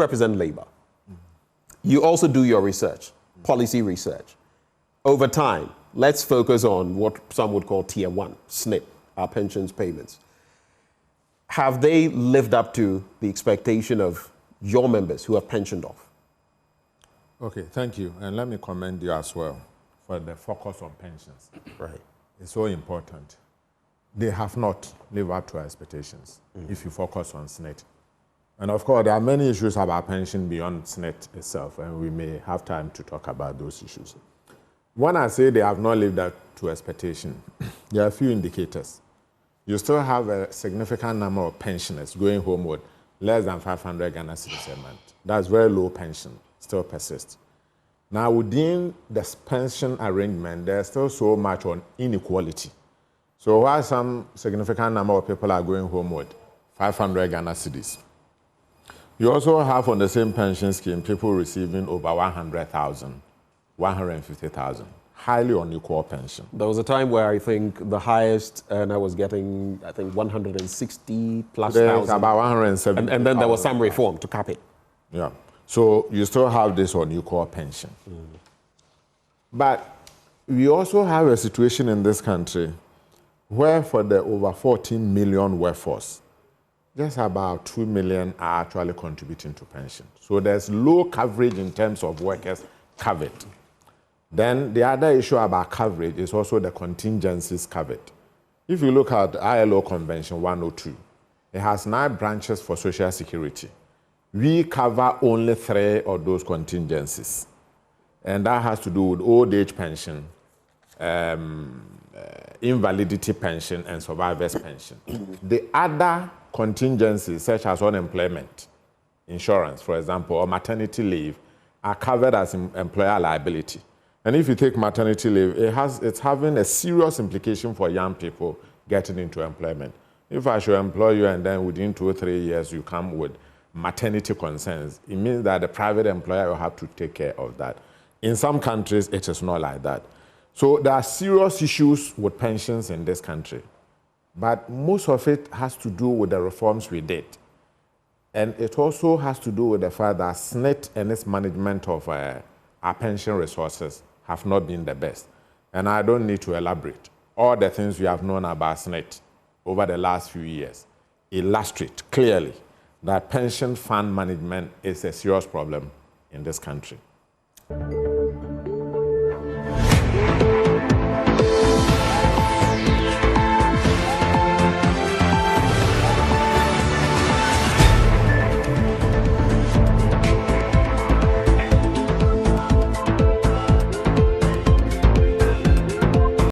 represent labor. You also do your research, policy research. Over time, let's focus on what some would call tier one, SNP, our pensions payments. Have they lived up to the expectation of your members who have pensioned off? Okay, thank you. And let me commend you as well for the focus on pensions. Right. It's so important. They have not lived up to our expectations if you focus on SNP. And of course, there are many issues about pension beyond SNP itself, and we may have time to talk about those issues. When I say they have not lived up to expectation, there are a few indicators. You still have a significant number of pensioners going home with less than 500 Ghana cedis a month. That's very low pension, still persists. Now, within the pension arrangement, there's still so much on inequality. So while some significant number of people are going home with 500 Ghana cedis, you also have on the same pension scheme people receiving over 100,000, 150,000. Highly unequal pension. There was a time where I think the highest earner was getting, I think, 160 plus Today thousand. it's about 170. And then there was some reform to cap it. Yeah. So you still have this unequal pension. But we also have a situation in this country where for the over 14 million workforce, just about 2 million are actually contributing to pension. So there's low coverage in terms of workers covered. Then the other issue about coverage is also the contingencies covered. If you look at ILO Convention 102, it has 9 branches for Social Security. We cover only 3 of those contingencies. And that has to do with old age pension, invalidity pension, and survivor's pension. The other contingencies, such as unemployment insurance, for example, or maternity leave, are covered as employer liability. And if you take maternity leave, it's having a serious implication for young people getting into employment. If I should employ you and then within 2 or 3 years you come with maternity concerns, it means that the private employer will have to take care of that. In some countries, it is not like that. So there are serious issues with pensions in this country. But most of it has to do with the reforms we did. And it also has to do with the fact that SNP and its management of our pension resources have not been the best. And I don't need to elaborate. All the things we have known about SNP over the last few years illustrate clearly that pension fund management is a serious problem in this country.